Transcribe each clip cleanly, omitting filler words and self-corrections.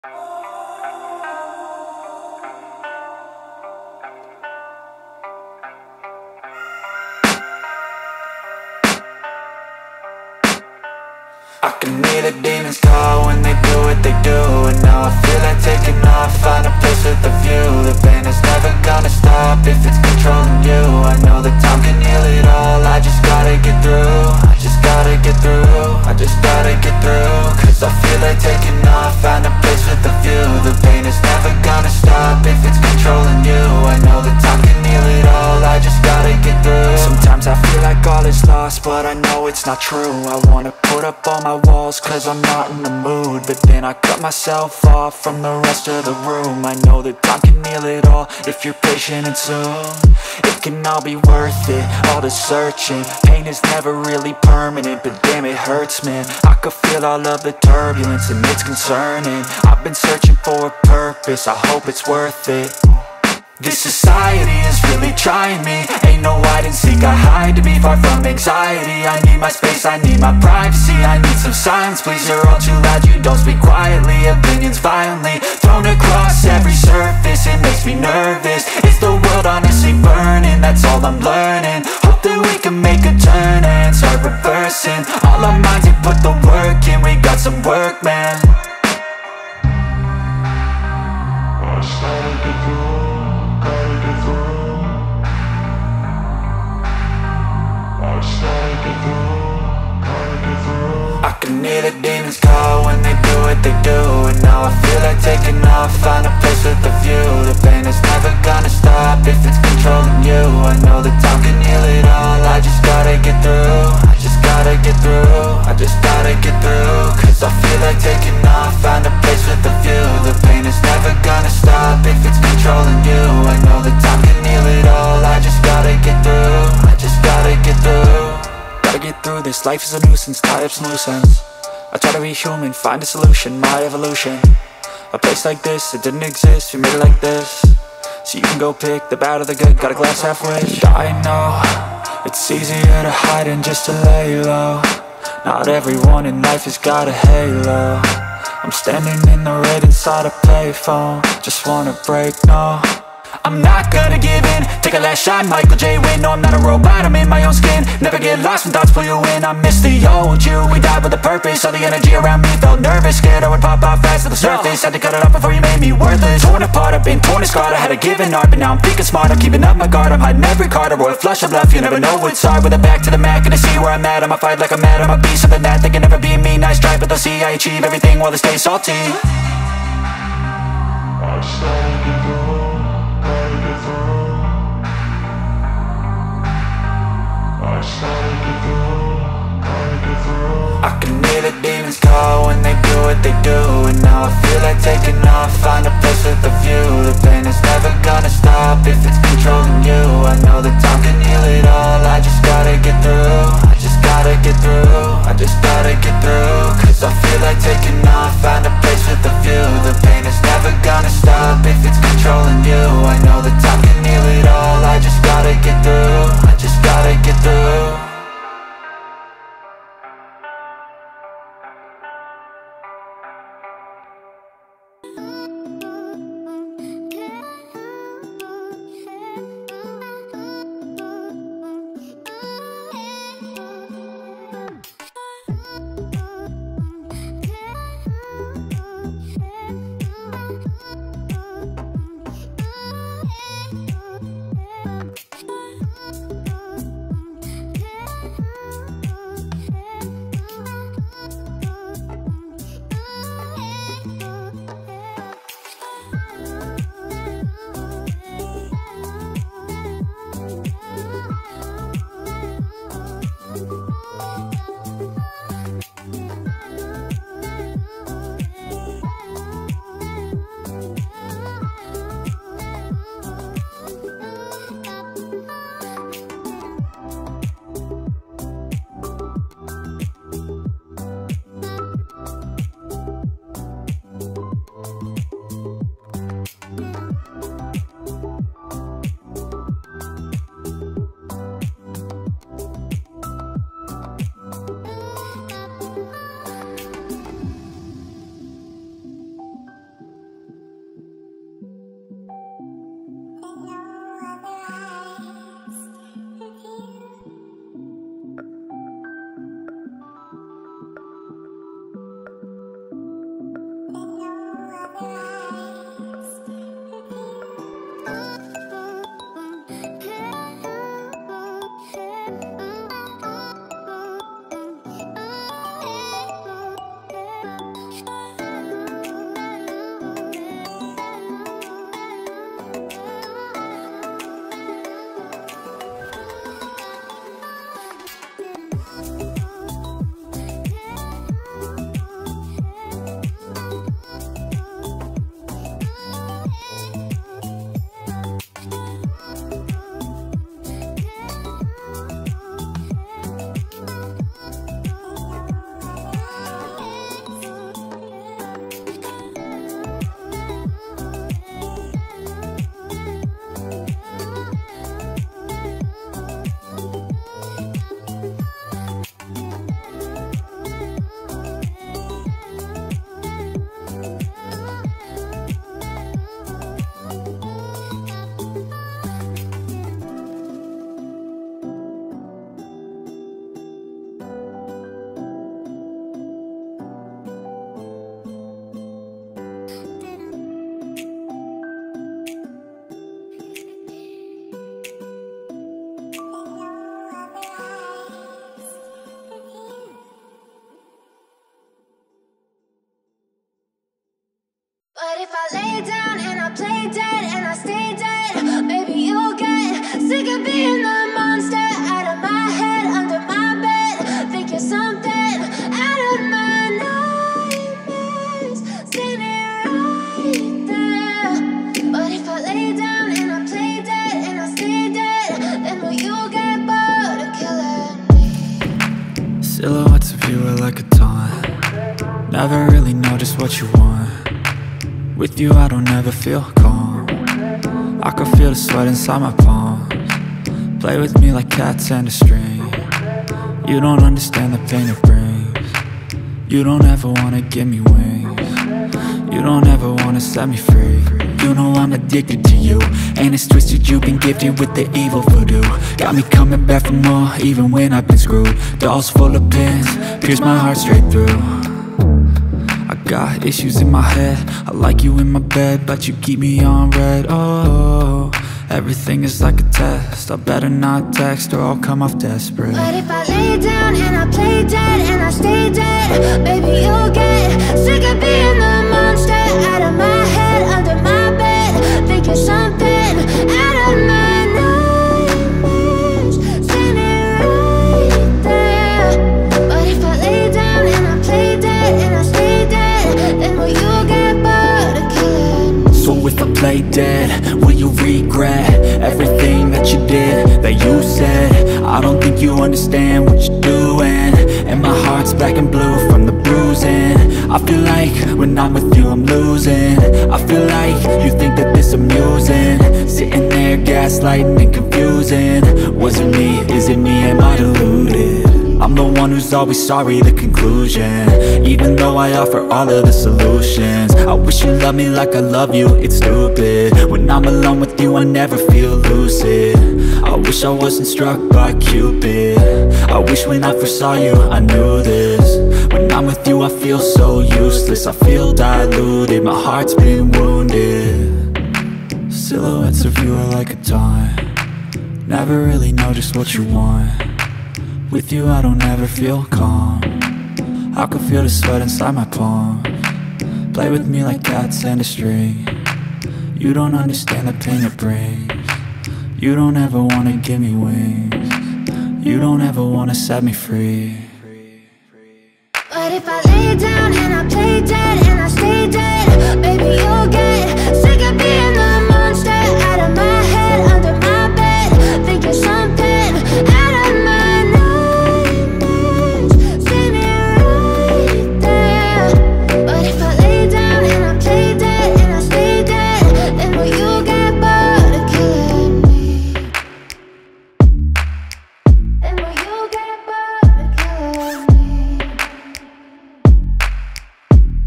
I can hear the demons call when they do what they do. And now I feel like taking off, find a place with a view. The pain is never gonna stop if it's controlling you. I know that time can heal it all, I just gotta get through. I just gotta get through, I just gotta get through. Cause I feel like taking off, find a place with a view. The pain is never gonna stop if it's controlling you. I know that time can heal it all, I just gotta get through. Sometimes I feel like all is lost, but I know it's not true. I wanna put up all my walls cause I'm not in the mood, but then I cut myself off from the rest of the room. I know that time can heal it all if you're patient and soon it can all be worth it, all the searching. Pain is never really permanent, but damn it hurts, man. I could feel all of the turbulence and it's concerning. I've been searching for a purpose, I hope it's worth it. This society is really trying me. Ain't no hide and seek, I hide to be far from anxiety. I need my space, I need my privacy. I need some silence, please, you're all too loud. You don't speak quietly, opinions violently thrown across every surface. It makes me nervous, is the world honestly burning? That's all I'm learning. Hope that we can make a turn and start reversing all our minds and put the work in. We got some work, man. I started to do. I can hear the demons call when they do what they do. And now I feel like taking off, find a place with a view. The pain is never gonna stop if it's controlling you. I know that time can heal it all, I just gotta get through. I just gotta get through, I just gotta get through. Cause I feel like taking off, find a place with a view. The pain is never gonna stop if it's controlling you. I know that time can heal it all, I just gotta get through. I just gotta get through. Gotta get through this, life is a nuisance, tie up some loose ends. I try to be human, find a solution, my evolution. A place like this, it didn't exist, we made it like this. So you can go pick the bad or the good, got a glass half wish. I know, it's easier to hide than just to lay low. Not everyone in life has got a halo. I'm standing in the red inside a payphone, just wanna break, no. I'm not gonna give in, take a last shot, Michael J. Win. No, I'm not a robot, I'm in my own skin. Never get lost when thoughts pull you in. I miss the old you, we died with a purpose. All the energy around me felt nervous, scared I would pop out fast to the surface. Had to cut it off before you made me worthless. Torn apart, I've been torn and scarred. I had a given art, but now I'm thinking smart. I'm keeping up my guard, I'm hiding every card. A royal flush of bluff, you never know what's hard. With a back to the mat, gonna see where I'm at. I'ma fight like I'm mad, I'ma be something that they can never be me. Nice try, but they'll see I achieve everything while they stay salty. I started to go. I can hear the demons call when they do what they do. And now I feel like taking off, find a place with a view. The pain is never gonna stop if it's controlling you. I know that time can heal it all, I just gotta get through. I just gotta get through, I just gotta get through. Cause I feel like taking off, find a place with a view. The pain is never gonna stop if it's controlling you. I know that time can heal it all, I just gotta get through. I just gotta get through. if I lay down and I play dead and I stay dead, maybe you'll get sick of being the monster out of my head, under my bed. Think you're something out of my nightmares, standing right there. But if I lay down and I play dead and I stay dead, then will you get bored of killing me? Silhouettes of you are like a taunt. Never really know just what you want. With you I don't ever feel calm. I can feel the sweat inside my palms. Play with me like cats and a string. You don't understand the pain it brings. You don't ever wanna give me wings. You don't ever wanna set me free. You know I'm addicted to you, and it's twisted, you've been gifted with the evil voodoo. Got me coming back for more, even when I've been screwed. Dolls full of pins, pierce my heart straight through. I got issues in my head, I like you in my bed, but you keep me on red. Oh, everything is like a test, I better not text or I'll come off desperate. But if I lay down and I play dead and I stay dead, baby you'll get sick of being the monster out of my head, under my bed. Think you're something out of my nightmares, standing right there. But if I lay down and I play dead and I stay dead, then will you get bored of killing me? So if I play dead, will you regret everything that you did, that you said? I don't think you understand what you're doing, and my heart's black and blue from the bruising. I feel like when I'm with you I'm losing. I feel like you think that this amusing, sitting there gaslighting and confusing. Was it me? Is it me? Am I deluded? I'm the one who's always sorry, the conclusion, even though I offer all of the solutions. I wish you loved me like I love you, it's stupid. When I'm alone with you I never feel lucid. I wish I wasn't struck by Cupid. I wish when I first saw you I knew this. When I'm with you I feel so useless, I feel diluted, my heart's been wounded. Silhouettes of you are like a taunt. Never really know just what you want. With you I don't ever feel calm. I can feel the sweat inside my palms. Play with me like cats and a string. You don't understand the pain it brings. You don't ever wanna give me wings. You don't ever wanna set me free. But if I lay down and I play dead and I stay dead, baby you'll get sick of being the monster out of my head, under my bed. Think you're something out of my nightmares, standing right there. But if I lay down and I play dead and I stay dead, then will you get bored of killing me? Then will you get bored of killing me?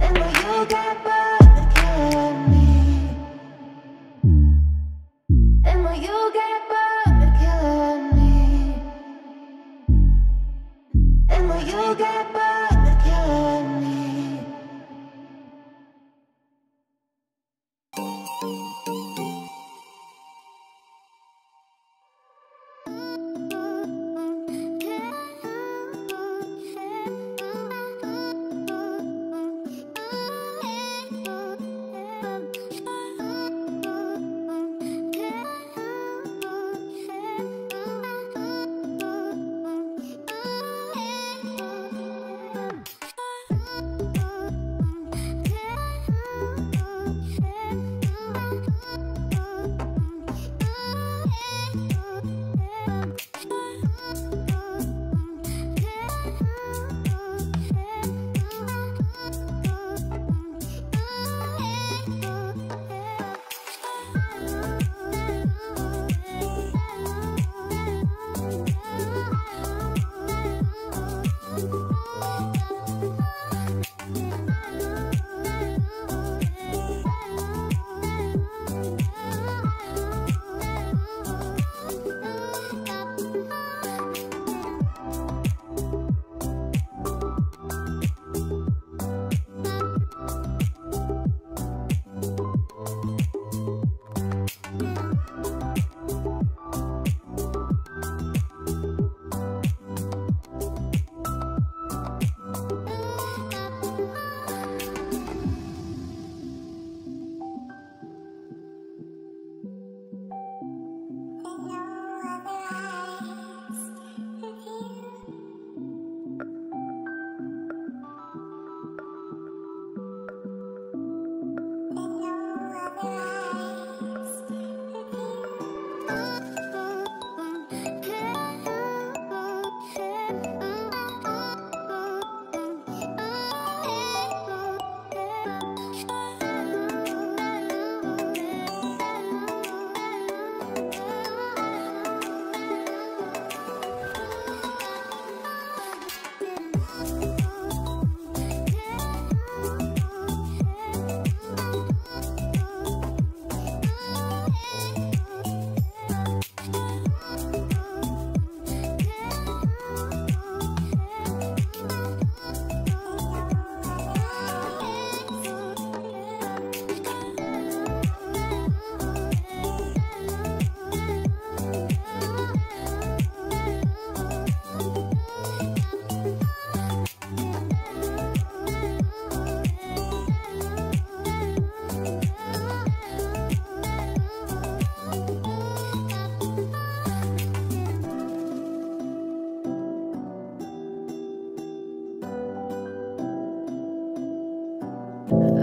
And will you get bored?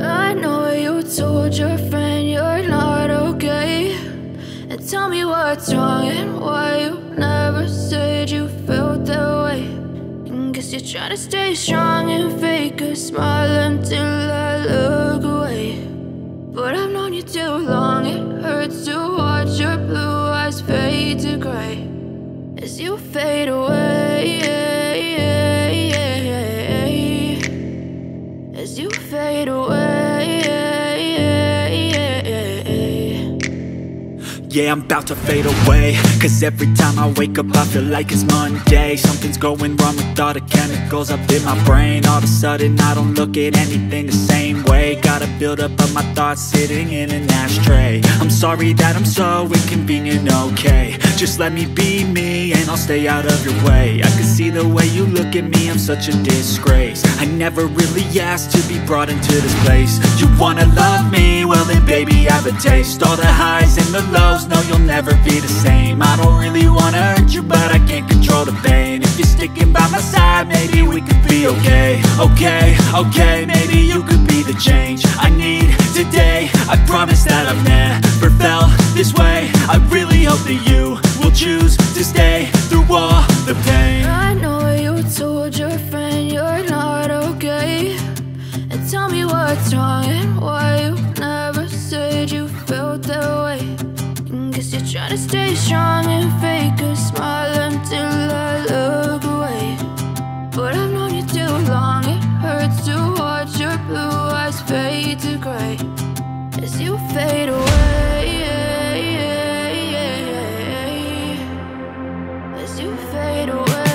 I know you told your friend you're not okay, and tell me what's wrong and why you never said you felt that way. And guess you're trying to stay strong and fake a smile until I look away. But I've known you too long, it hurts to watch your blue eyes fade to gray as you fade away, as you fade away. Yeah, I'm about to fade away, cause every time I wake up I feel like it's Monday. Something's going wrong with all the chemicals up in my brain. All of a sudden I don't look at anything the same way. Got a buildup of my thoughts sitting in an ashtray. I'm sorry that I'm so inconvenient, okay. Just let me be me and I'll stay out of your way. I can see the way you look at me, I'm such a disgrace. I never really asked to be brought into this place. You wanna love me? Well then baby I have a taste. All the highs and the lows, no you'll never be the same. I don't really wanna hurt you but I can't control the pain. If you're sticking by my side maybe we could be okay. Okay, maybe you could be the change I need today. I promise that I've never felt this way. I really hope that you will choose to stay through all the pain. I know you told your friend you're not okay, and tell me what's wrong and why you never said you felt that way. And guess you're trying to stay strong and fake a smile until I look away. But I've known you too long, it hurts to watch your blue eyes fade to gray as you fade away, as you fade away,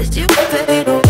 as you fade away.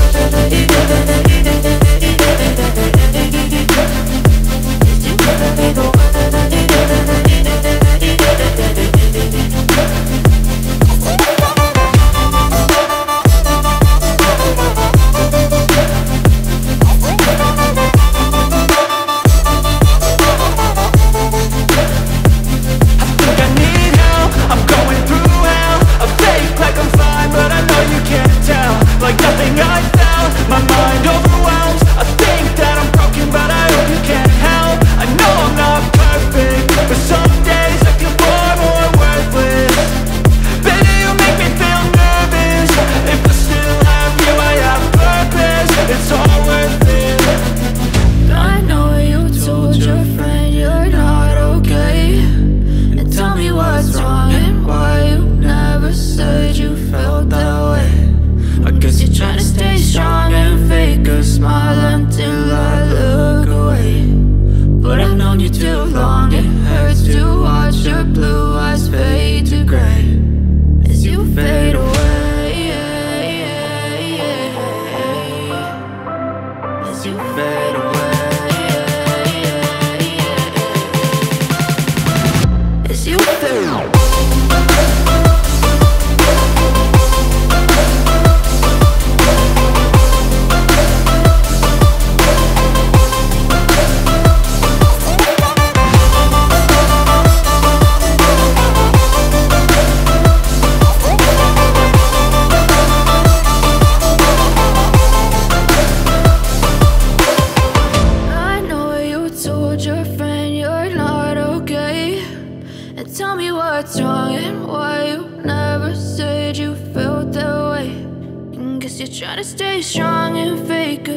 Try to stay strong and fake